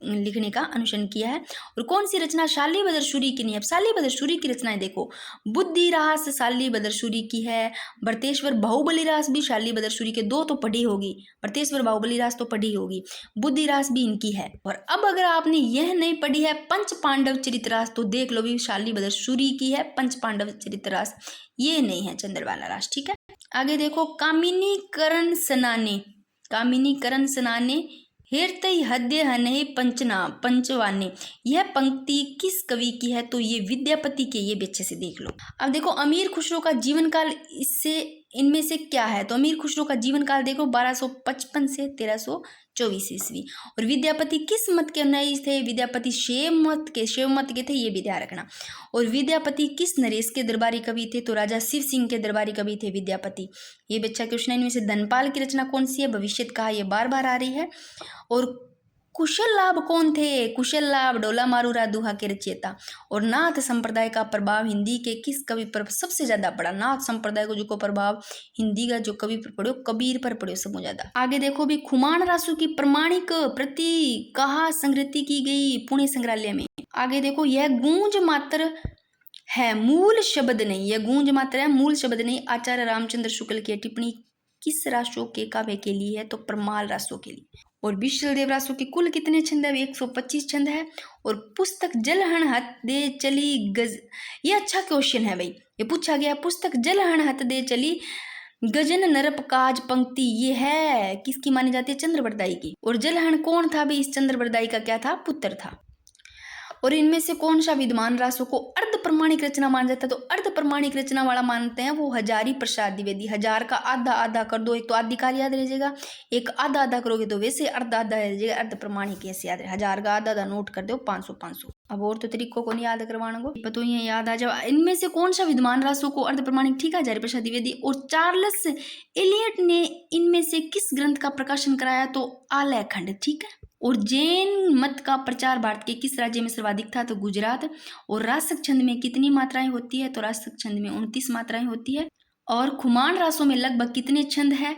लिखने का अनुसरण किया है। और कौन सी रचना शालीबदर सूरी की नहीं है? शालीबदर सूरी की रचनाएं देखो, बुद्धि रास शालीबदर सूरी की है, भरतेश्वर बाहुबली रास भी शालीबदर सूरी के, दो तो पढ़ी होगी, भरतेश्वर बाहुबली रास तो पढ़ी होगी, बुद्धि रास भी इनकी है। और अब अगर आपने यह नहीं पढ़ी है पंच पांडव चरितरास, तो देख लो भी शालीबदर सूरी की है पंच पांडव चरितरास, ये नहीं है चंद्रवाला रास, ठीक है। आगे देखो कामिनीकरण सनाने, कामिनीकरण सनाने हेरतई हद्य हनहि पंचवाने, यह पंक्ति किस कवि की है? तो ये विद्यापति के, ये भी अच्छे से देख लो। अब देखो अमीर खुसरो का जीवन काल इससे इनमें से क्या है? तो अमीर खुसरो का जीवन काल देखो 1255 से 1324 ईस्वी। और विद्यापति किस मत के अनुयायी थे? विद्यापति शैव मत के थे, ये भी ध्यान रखना। और विद्यापति किस नरेश के दरबारी कवि थे? तो राजा शिव सिंह के दरबारी कवि थे विद्यापति, ये भी अच्छा क्वेश्चन है। इनमें से धनपाल की रचना कौन सी है? भविष्य कहा, ये बार बार आ रही है। और कुशल लाभ कौन थे? कुशल लाभ डोला मारूरा दुहा के रचयिता। और नाथ संप्रदाय का प्रभाव हिंदी के किस कवि पर सबसे ज्यादा पड़ा? नाथ संप्रदाय को जो प्रभाव हिंदी का जो कवि पर पड़ो, कबीर पर पड़ो सबसे ज्यादा। आगे देखो भी खुमान रासु की प्रमाणिक प्रति कहाँ संग्रहित की गई? पुणे संग्रहालय में। आगे देखो यह गूंज मात्र है, मूल शब्द नहीं, यह गूंज मात्र है, मूल शब्द नहीं। आचार्य रामचंद्र शुक्ल की टिप्पणी किस रासों के काव्य के लिए है? तो प्रमाल रासों के लिए। और विश्वदेव रासों के कुल कितने छंद है? 125 छंद है। और पुस्तक जलहण हत दे चली गज, ये अच्छा क्वेश्चन है भाई, ये पूछा गया। पुस्तक जलहण हत दे चली गजन नरप काज पंक्ति, ये है किसकी मानी जाती है? चंद्रवरदाई की। और जलहण कौन था भाई? इस चंद्रवरदाई का क्या था? पुत्र था। और इनमें से कौन सा विद्वान रासों को अर्ध प्रमाणिक रचना माना जाता है? तो अर्ध प्रमाणिक रचना वाला मानते हैं वो हजारी प्रसाद द्विवेदी। हजार का आधा आधा कर दो, एक तो आदिकाल याद रह जाएगा, एक आधा आधा करोगे तो वैसे आधा आधा रह जाएगा, अर्ध प्रमाणिक ऐसे याद रहे। हजार का आधा आधा नोट कर दो, 500 500। अब और तो तरीकों को नहीं याद करवाना को, तो ये याद आ जाओ। इनमें से कौन सा विद्वान रासों को अर्ध प्रमाणिक, ठीक है, हजारी प्रसाद द्विवेदी। और चार्ल्स एलियट ने इनमें से किस ग्रंथ का प्रकाशन कराया? तो आलय खंड, ठीक है। और जैन मत का प्रचार भारत के किस राज्य में सर्वाधिक था? तो गुजरात। और रासक छंद में कितनी मात्राएं होती है? तो रासक छंद में 29 मात्राएं होती है। और खुमान रासों में लगभग कितने छंद है?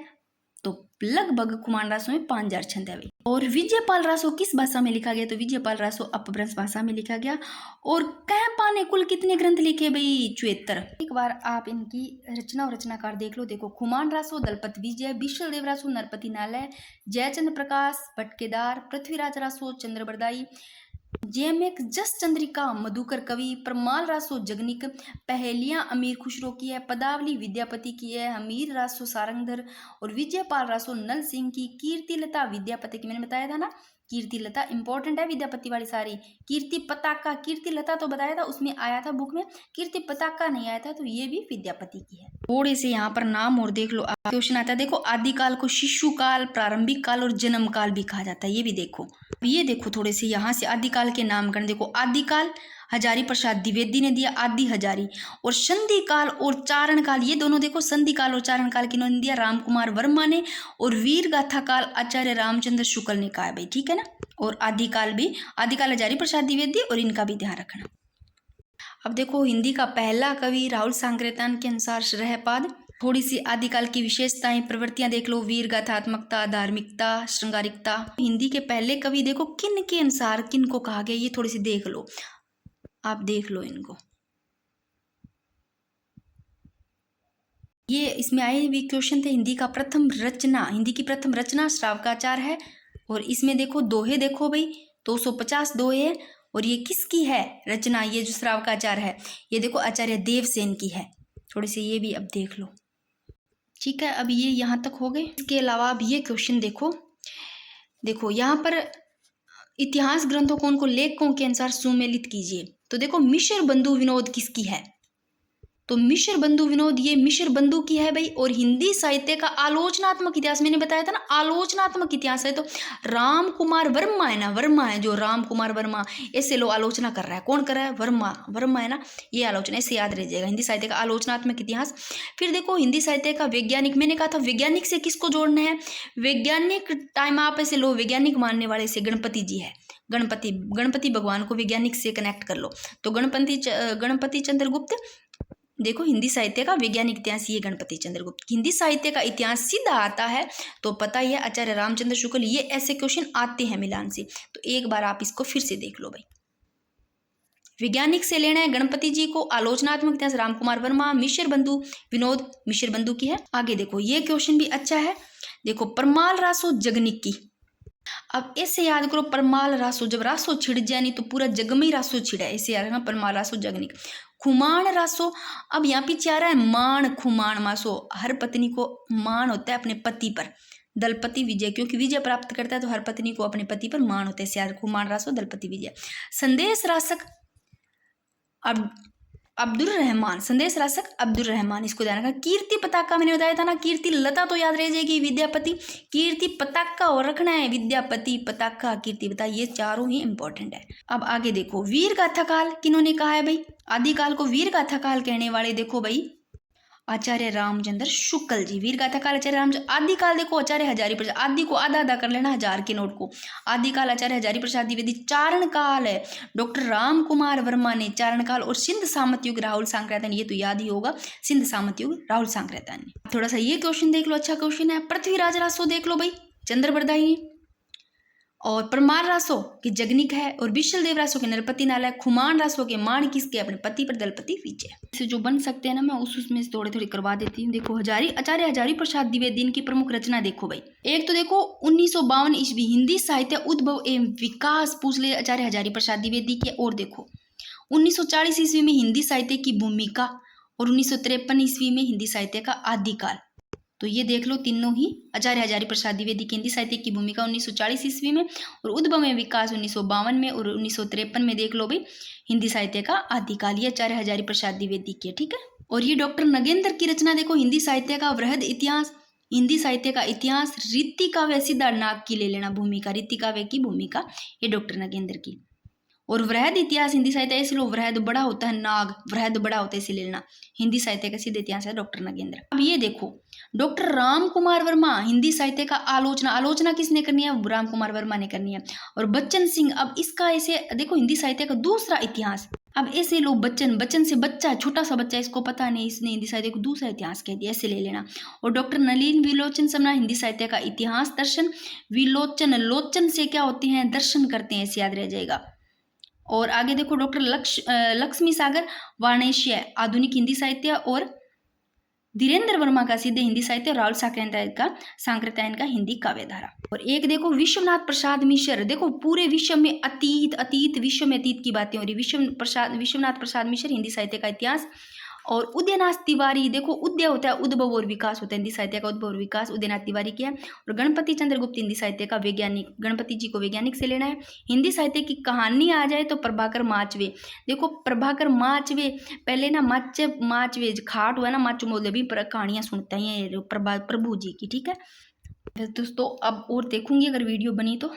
तो लगभग खुमान रासों में 5000 छंद है। और विजयपाल रासो किस भाषा में लिखा गया? तो विजयपाल रासो अपभ्रंश भाषा में लिखा गया। और कहपा ने कुल कितने ग्रंथ लिखे भाई? 74। एक बार आप इनकी रचना और रचनाकार देख लो। देखो खुमान रासो दलपत विजय, विश्वदेव रासो नरपति नालय, जयचंद्र प्रकाश भटकेदार, पृथ्वीराज रासो चंद्रबरदाई, जेमेक जस चंद्रिका मधुकर कवि, प्रमाल रासो जगनिक, पहेलियां अमीर खुसरो की है, पदावली विद्यापति की है, अमीर रासो सारंगधर, और विजयपाल रासो नल सिंह की, कीर्तिलता विद्यापति की, मैंने बताया था ना कीर्ति लता इंपॉर्टेंट है, विद्यापति वाली सारी। कीर्ति पताका, कीर्ति लता तो बताया था, उसमें आया था बुक में, कीर्ति पताका नहीं आया था, तो ये भी विद्यापति की है। थोड़े से यहाँ पर नाम और देख लो, क्वेश्चन आता है। देखो आदिकाल को शिशु काल, प्रारंभिक काल और जन्म काल भी कहा जाता है, ये भी देखो। ये देखो थोड़े से यहाँ से आदिकाल के नामकरण देखो। आदिकाल हजारी प्रसाद द्विवेदी ने दिया, आदि हजारी। और संधि काल और चारण काल, ये दोनों देखो, संधि काल और चारण काल किन्होंने दिया, राम कुमार वर्मा ने। और वीर गाथा काल आचार्य रामचंद्र शुक्ल ने कहा है भाई, ठीक है ना। और आदिकाल भी, आदिकाल हजारी प्रसाद द्विवेदी, और इनका भी ध्यान रखना। अब देखो हिंदी का पहला कवि राहुल सांकृत्यायन के अनुसार रहपाद। थोड़ी सी आदिकाल की विशेषताएं, प्रवृत्तियां देख लो, वीर गाथात्मकता, धार्मिकता, श्रृंगारिकता। हिंदी के पहले कवि देखो किन के अनुसार किन को कहा गया, ये थोड़ी सी देख लो, आप देख लो इनको। ये इसमें आए हुए क्वेश्चन थे। हिंदी का प्रथम रचना, हिंदी की प्रथम रचना श्रावकाचार है। और इसमें देखो दोहे, देखो भाई 250 दोहे है। और ये किसकी है रचना, ये जो श्रावकाचार है, ये देखो आचार्य देवसेन की है। थोड़ी सी ये भी अब देख लो, ठीक है। अब ये यहाँ तक हो गए। इसके अलावा अब ये क्वेश्चन देखो, देखो यहाँ पर इतिहास ग्रंथों को उनको लेखकों के अनुसार सुमेलित कीजिए। तो देखो मिश्र बंधु विनोद किसकी है, तो मिश्र बंधु विनोद, ये मिश्र बंधु की है भाई। और हिंदी साहित्य का आलोचनात्मक इतिहास, मैंने बताया था ना आलोचनात्मक इतिहास है, तो राम कुमार वर्मा है ना, वर्मा है जो राम कुमार वर्मा, ऐसे लोग आलोचना कर रहा है। कौन कर रहा है, वर्मा, वर्मा है ना, ये आलोचना, ऐसे याद रह जाएगा। हिंदी साहित्य का आलोचनात्मक इतिहास। फिर देखो हिंदी साहित्य का वैज्ञानिक, मैंने कहा था वैज्ञानिक से किसको जोड़ना है, वैज्ञानिक टाइम आप ऐसे लो, वैज्ञानिक मानने वाले से गणपति जी है, गणपति भगवान को वैज्ञानिक से कनेक्ट कर लो। तो गणपति चंद्रगुप्त, देखो हिंदी साहित्य का वैज्ञानिक इतिहास, ये गणपति चंद्रगुप्त। हिंदी साहित्य का इतिहास सीधा आता है तो पता ही है आचार्य रामचंद्र शुक्ल। ये ऐसे क्वेश्चन आते हैं मिलान से, तो एक बार आप इसको फिर से देख लो भाई। वैज्ञानिक से लेना है गणपति जी को, आलोचनात्मक इतिहास राम कुमार वर्मा, मिश्र बंधु विनोद मिश्र बंधु की है। आगे देखो ये क्वेश्चन भी अच्छा है, देखो परमाल रासो जगनिक की। अब ऐसे याद करो, परमाल रासो, जब रासो छिड़ जाए नहीं तो पूरा जग में ही रासो छिड़ा है, ऐसे याद रखना, परमाल रासो जगनिक। खुमान रासो, अब यहाँ पीछे आ रहा है मान, खुमान मासो, हर पत्नी को मान होता है अपने पति पर, दलपति विजय, क्योंकि विजय प्राप्त करता है तो हर पत्नी को अपने पति पर मान होता है, यार खुमान रासो दलपति विजय। संदेश रासक अब्दुल रहमान, संदेश रासक अब्दुल रहमान, इसको ध्यान रखना। कीर्ति पताका मैंने बताया था ना, कीर्ति लता तो याद रह जाएगी, विद्यापति। कीर्ति पताका और रखना है, विद्यापति, पताका, कीर्ति पता, ये चारों ही इंपॉर्टेंट है। अब आगे देखो वीर गाथा काल किन्होंने कहा है भाई, आदिकाल को वीर गाथा काल कहने वाले देखो भाई आचार्य रामचंद्र शुक्ल जी। वीर गाथा काल आचार्य रामचंद्र। आदिकाल देखो आचार्य हजारी प्रसाद, आदि को आधा आधा कर लेना, हजार के नोट को। आदिकाल आचार्य हजारी प्रसाद द्विवेदी। चारण काल है डॉक्टर राम कुमार वर्मा ने चारण काल। और सिंध सामंत युग राहुल सांकृत्यायन, ये तो याद ही होगा, सिंध सामंत युग राहुल सांकृत्यायन ने। थोड़ा सा ये क्वेश्चन देख लो, अच्छा क्वेश्चन है। पृथ्वीराज रासो देख लो भाई, चंद्रबरदाई। और परमार रासो के जगनिक है। और विशलदेव रासो के नरपति नाल है। खुमान रासो के मान किसके, अपने पति पर दलपति विजय। से जो बन सकते हैं ना, मैं उसमें से थोड़ी थोड़ी करवा देती हूँ। देखो आचार्य हजारी प्रसाद द्विवेदी की प्रमुख रचना देखो भाई। एक तो देखो 1952 ईस्वी हिंदी साहित्य उद्भव एवं विकास पूछ ले आचार्य हजारी प्रसाद द्विवेदी के। और देखो 1940 ईस्वी में हिंदी साहित्य की भूमिका। और 1953 ईस्वी में हिंदी साहित्य का आदिकाल। तो ये देख लो तीनों ही आचार्य हजारी प्रसाद द्विवेदी की हिंदी साहित्य की भूमिका 1940 ईस्वी में, और उद्भव में विकास 1952 में, और 1953 में देख लो भाई हिंदी साहित्य का आदिकाल, ये आचार्य हजारी प्रसाद द्विवेदी की, ठीक है। और ये डॉक्टर नगेंद्र की रचना देखो, हिंदी साहित्य का वृहद इतिहास। हिंदी साहित्य का इतिहास, रीति काव्य सिद्धार्थ की ले लेना भूमिका, रीति काव्य की भूमिका, ये डॉक्टर नगेंद्र की। और वृहद इतिहास हिंदी साहित्य, ऐसे लो वृहद बड़ा होता है, नाग वृहद बड़ा होता है, इसे ले लेना। हिंदी साहित्य का सिद्ध इतिहास है डॉक्टर नगेंद्र। अब ये देखो डॉक्टर राम कुमार वर्मा, हिंदी साहित्य का आलोचना किसने करनी है, राम कुमार वर्मा ने करनी है। और बच्चन सिंह, अब इसका ऐसे देखो हिंदी साहित्य का दूसरा इतिहास। अब ऐसे लोग बच्चन से बच्चा, छोटा सा बच्चा, इसको पता नहीं, इसने हिंदी साहित्य को दूसरा इतिहास कह दिया, ऐसे ले लेना। और डॉक्टर नलिन विलोचन समना, हिंदी साहित्य का इतिहास दर्शन। विलोचन, लोचन से क्या होते हैं, दर्शन करते हैं, ऐसे याद रह जाएगा। और आगे देखो डॉक्टर लक्ष्मी सागर वाणिज्य, आधुनिक हिंदी साहित्य। और धीरेन्द्र वर्मा का सीधे हिंदी साहित्य। राहुल सांकृत्यायन का हिंदी काव्यधारा। और एक देखो विश्वनाथ प्रसाद मिश्र, देखो पूरे विश्व में अतीत, विश्व में अतीत की बातें हो रही। विश्वनाथ प्रसाद मिश्र, हिंदी साहित्य का इतिहास। और उदयनाथ तिवारी, देखो उदय होता है उद्भव और विकास होता है, हिंदी साहित्य का उद्भव और विकास उदयनाथ तिवारी किया है। और गणपति चंद्र गुप्त हिंदी साहित्य का वैज्ञानिक, गणपति जी को वैज्ञानिक से लेना है। हिंदी साहित्य की कहानी आ जाए तो प्रभाकर माचवे, देखो प्रभाकर माचवे पहले ना माचवे खाट हुआ ना माचो मौलवी पर कहानियां सुनते हैं प्रभु जी की, ठीक है। दोस्तों अब और देखूंगी अगर वीडियो बनी तो।